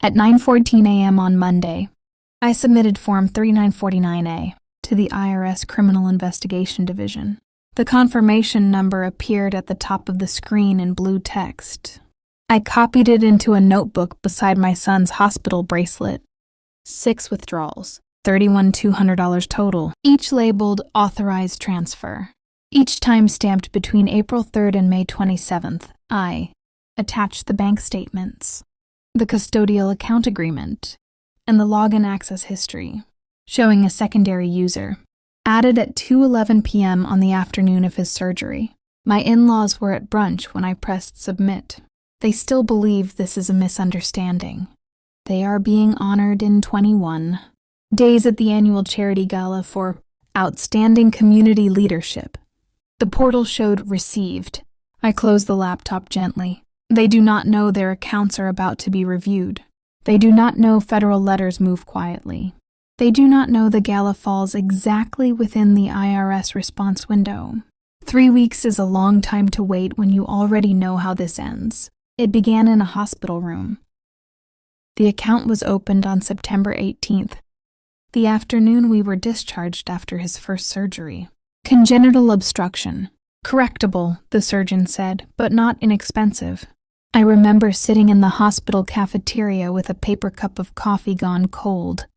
At 9:14 a.m. on Monday, I submitted Form 3949A to the IRS Criminal Investigation Division. The confirmation number appeared at the top of the screen in blue text. I copied it into a notebook beside my son's hospital bracelet. 6 withdrawals, $31,200 total, each labeled Authorized Transfer. Each time stamped between April 3rd and May 27th, I attached the bank statements, the custodial account agreement, and the login access history, showing a secondary user, added at 2:11 p.m. on the afternoon of his surgery. My in-laws were at brunch when I pressed submit. They still believe this is a misunderstanding. They are being honored in 21 days at the annual charity gala for outstanding community leadership. The portal showed received. I closed the laptop gently. They do not know their accounts are about to be reviewed. They do not know federal letters move quietly. They do not know the gala falls exactly within the IRS response window. 3 weeks is a long time to wait when you already know how this ends. It began in a hospital room. The account was opened on September 18th, the afternoon we were discharged after his first surgery. Congenital obstruction. Correctable, the surgeon said, but not inexpensive. I remember sitting in the hospital cafeteria with a paper cup of coffee gone cold,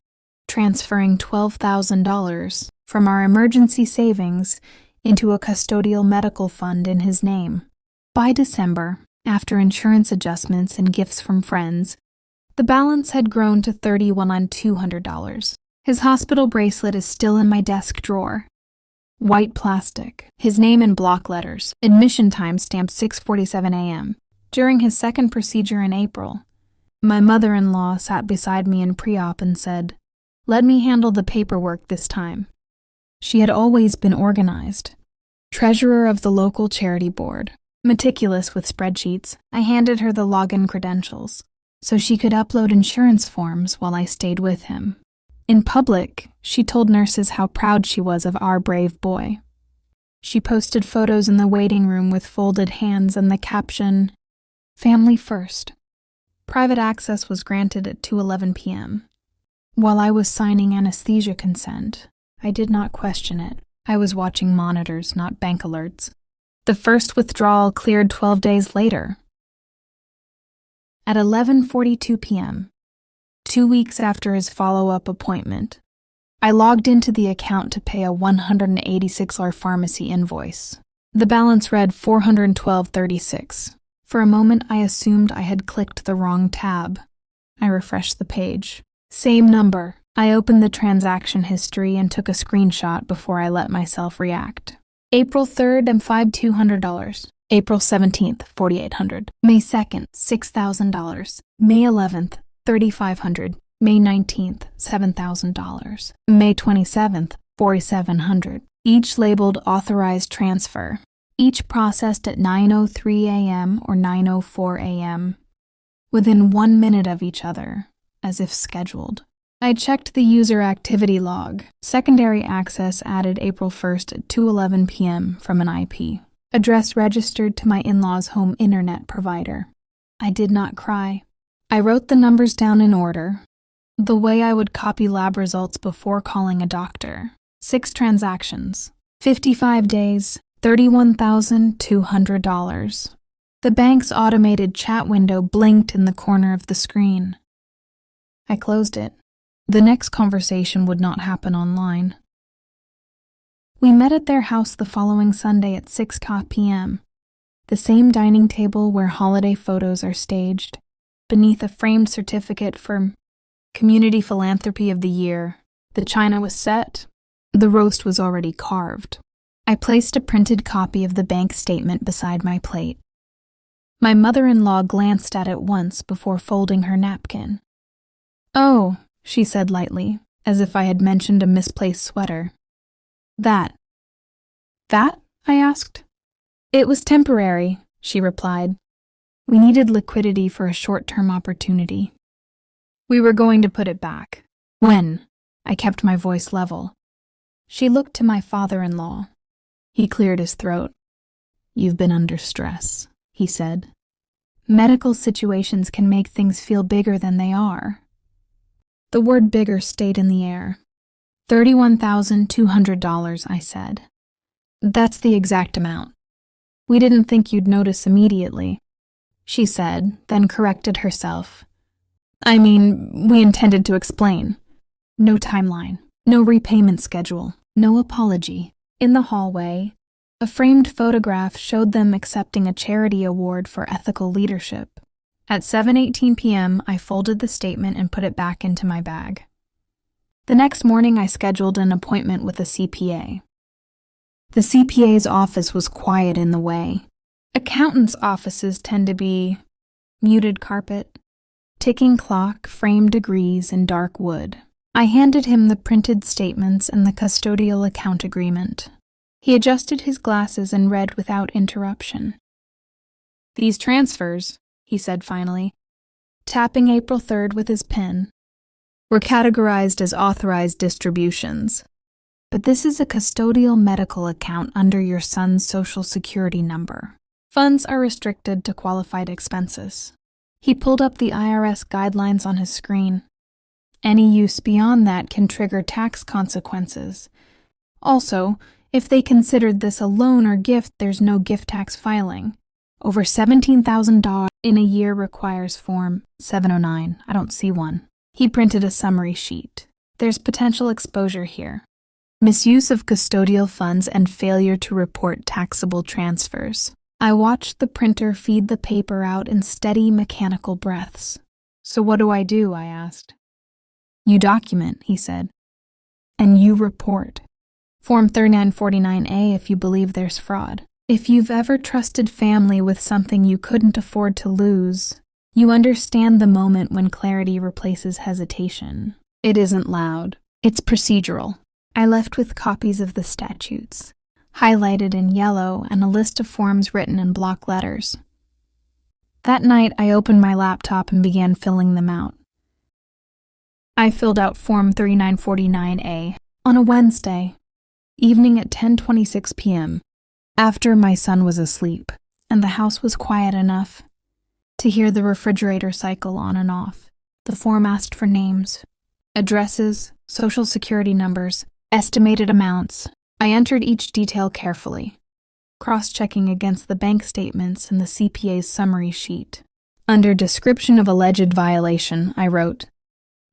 transferring $12,000 from our emergency savings into a custodial medical fund in his name. By December, after insurance adjustments and gifts from friends, the balance had grown to $31,200. His hospital bracelet is still in my desk drawer. White plastic, his name in block letters, admission time stamped 6:47 a.m. During his second procedure in April, my mother-in-law sat beside me in pre-op and said, "Let me handle the paperwork this time." She had always been organized. Treasurer of the local charity board, meticulous with spreadsheets, I handed her the login credentials so she could upload insurance forms while I stayed with him. In public, she told nurses how proud she was of our brave boy. She posted photos in the waiting room with folded hands and the caption, "Family first." Private access was granted at 2:11 p.m. While I was signing anesthesia consent, I did not question it. I was watching monitors, not bank alerts. The first withdrawal cleared 12 days later. At 11:42 p.m., 2 weeks after his follow-up appointment, I logged into the account to pay a $186 pharmacy invoice. The balance read $412.36. For a moment, I assumed I had clicked the wrong tab. I refreshed the page. Same number. I opened the transaction history and took a screenshot before I let myself react. April 3rd and $5,200. April 17th, $4,800. May 2nd, $6,000. May 11th, $3,500. May 19th, $7,000. May 27th, $4,700. Each labeled Authorized Transfer. Each processed at 9:03 a.m. or 9:04 a.m. within 1 minute of each other, as if scheduled. I checked the user activity log. Secondary access added April 1st at 2:11 p.m. from an IP. Address registered to my in-laws' home internet provider. I did not cry. I wrote the numbers down in order, the way I would copy lab results before calling a doctor. 6 transactions, 55 days, $31,200. The bank's automated chat window blinked in the corner of the screen. I closed it. The next conversation would not happen online. We met at their house the following Sunday at 6 p.m. The same dining table where holiday photos are staged, beneath a framed certificate for Community Philanthropy of the Year. The china was set. The roast was already carved. I placed a printed copy of the bank statement beside my plate. My mother-in-law glanced at it once before folding her napkin. "Oh," she said lightly, as if I had mentioned a misplaced sweater. That, I asked. "It was temporary," she replied. "We needed liquidity for a short-term opportunity. We were going to put it back." "When?" I kept my voice level. She looked to my father-in-law. He cleared his throat. "You've been under stress," he said. Medical situations can make things feel bigger than they are. The word bigger stayed in the air. $31,200, I said. That's the exact amount. We didn't think you'd notice immediately, she said, then corrected herself. I mean, we intended to explain. No timeline, no repayment schedule, no apology. In the hallway, a framed photograph showed them accepting a charity award for ethical leadership. At 7:18 p.m., I folded the statement and put it back into my bag. The next morning, I scheduled an appointment with a CPA. The CPA's office was quiet in the way. Accountants' offices tend to be muted carpet, ticking clock, framed degrees, and dark wood. I handed him the printed statements and the custodial account agreement. He adjusted his glasses and read without interruption. These transfers, he said finally, tapping April 3rd with his pen, were categorized as authorized distributions. But this is a custodial medical account under your son's Social Security number. Funds are restricted to qualified expenses. He pulled up the IRS guidelines on his screen. Any use beyond that can trigger tax consequences. Also, if they considered this a loan or gift, there's no gift tax filing. Over $17,000 in a year requires Form 709. I don't see one. He printed a summary sheet. There's potential exposure here. Misuse of custodial funds and failure to report taxable transfers. I watched the printer feed the paper out in steady mechanical breaths. So what do? I asked. You document, he said. And you report. Form 3949A if you believe there's fraud. If you've ever trusted family with something you couldn't afford to lose, you understand the moment when clarity replaces hesitation. It isn't loud. It's procedural. I left with copies of the statutes, highlighted in yellow, and a list of forms written in block letters. That night, I opened my laptop and began filling them out. I filled out Form 3949A on a Wednesday evening at 10:26 p.m., after my son was asleep, and the house was quiet enough to hear the refrigerator cycle on and off. The form asked for names, addresses, social security numbers, estimated amounts. I entered each detail carefully, cross-checking against the bank statements and the CPA's summary sheet. Under description of alleged violation, I wrote,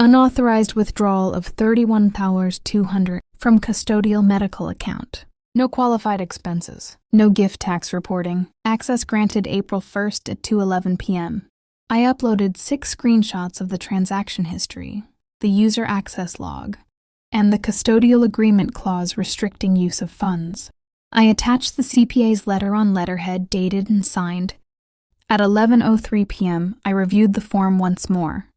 unauthorized withdrawal of $31,200 from custodial medical account. No qualified expenses. No gift tax reporting. Access granted April 1st at 2:11 p.m. I uploaded 6 screenshots of the transaction history, the user access log, and the custodial agreement clause restricting use of funds. I attached the CPA's letter on letterhead dated and signed. At 11:03 p.m., I reviewed the form once more.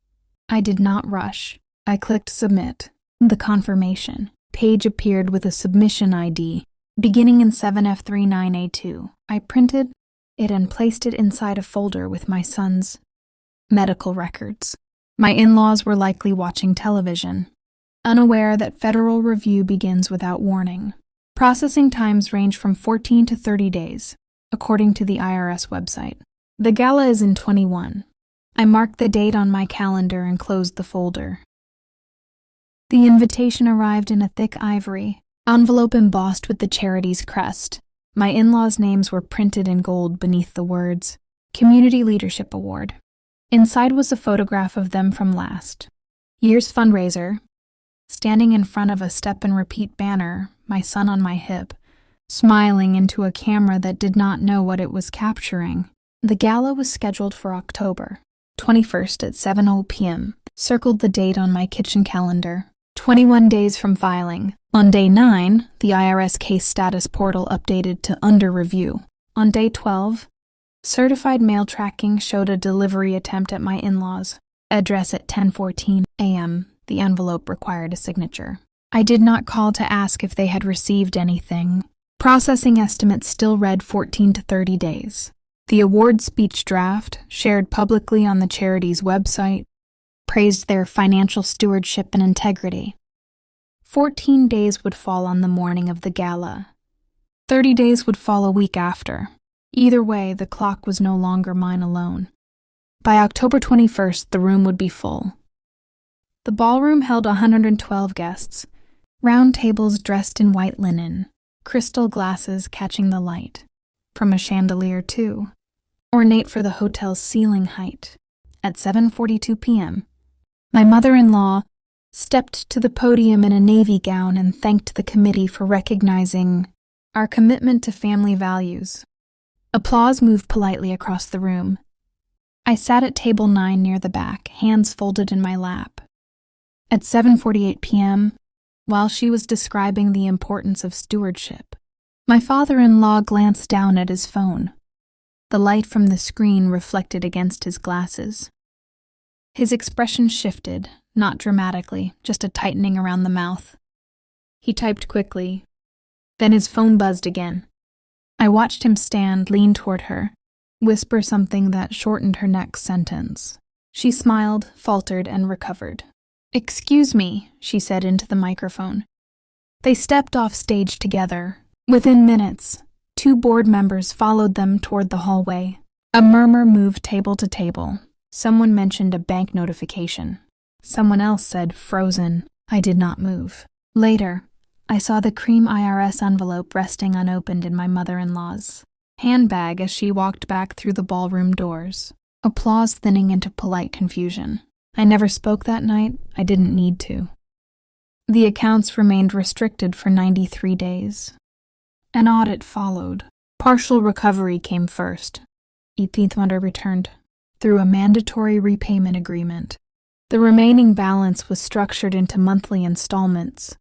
I did not rush. I clicked Submit. The confirmation page appeared with a submission ID beginning in 7F39A2. I printed it and placed it inside a folder with my son's medical records. My in-laws were likely watching television, unaware that federal review begins without warning. Processing times range from 14 to 30 days, according to the IRS website. The gala is in 21. I marked the date on my calendar and closed the folder. The invitation arrived in a thick ivory envelope embossed with the charity's crest. My in-laws' names were printed in gold beneath the words, Community Leadership Award. Inside was a photograph of them from last year's fundraiser, standing in front of a step-and-repeat banner, my son on my hip, smiling into a camera that did not know what it was capturing. The gala was scheduled for October 21st at 7:00 p.m., circled the date on my kitchen calendar. 21 days from filing. On day 9, the IRS case status portal updated to under review. On day 12, certified mail tracking showed a delivery attempt at my in-laws. Address at 10:14 a.m. The envelope required a signature. I did not call to ask if they had received anything. Processing estimates still read 14 to 30 days. The award speech draft, shared publicly on the charity's website, praised their financial stewardship and integrity. 14 days would fall on the morning of the gala. 30 days would fall a week after. Either way, the clock was no longer mine alone. By October 21st, the room would be full. The ballroom held 112 guests, round tables dressed in white linen, crystal glasses catching the light, from a chandelier too, ornate for the hotel's ceiling height. At 7:42 p.m., my mother-in-law stepped to the podium in a navy gown and thanked the committee for recognizing our commitment to family values. Applause moved politely across the room. I sat at table 9 near the back, hands folded in my lap. At 7:48 p.m., while she was describing the importance of stewardship, my father-in-law glanced down at his phone. The light from the screen reflected against his glasses. His expression shifted, not dramatically, just a tightening around the mouth. He typed quickly. Then his phone buzzed again. I watched him stand, lean toward her, whisper something that shortened her next sentence. She smiled, faltered, and recovered. "Excuse me," she said into the microphone. They stepped off stage together. Within minutes, 2 board members followed them toward the hallway. A murmur moved table to table. Someone mentioned a bank notification. Someone else said, "Frozen." I did not move. Later, I saw the cream IRS envelope resting unopened in my mother-in-law's handbag as she walked back through the ballroom doors. Applause thinning into polite confusion. I never spoke that night. I didn't need to. The accounts remained restricted for 93 days. An audit followed. Partial recovery came first. 18th wonder returned through a mandatory repayment agreement. The remaining balance was structured into monthly installments,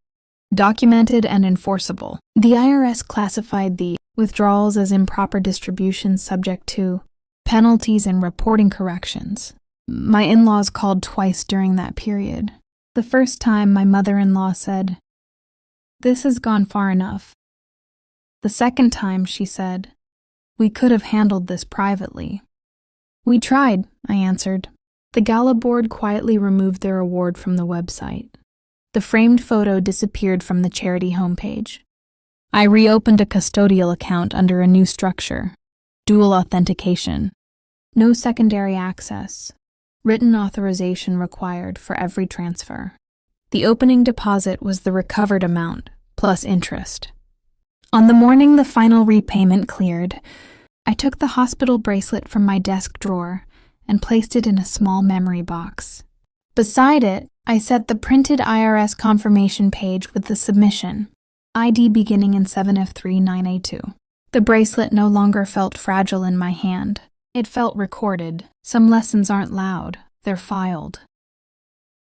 documented and enforceable. The IRS classified the withdrawals as improper distributions subject to penalties and reporting corrections. My in-laws called twice during that period. The first time, my mother-in-law said, "This has gone far enough." The second time, she said, "We could have handled this privately." "We tried," I answered. The gala board quietly removed their award from the website. The framed photo disappeared from the charity homepage. I reopened a custodial account under a new structure, dual authentication, no secondary access, written authorization required for every transfer. The opening deposit was the recovered amount, plus interest. On the morning the final repayment cleared, I took the hospital bracelet from my desk drawer and placed it in a small memory box. Beside it, I set the printed IRS confirmation page with the submission, ID beginning in 7F39A2. The bracelet no longer felt fragile in my hand. It felt recorded. Some lessons aren't loud, they're filed.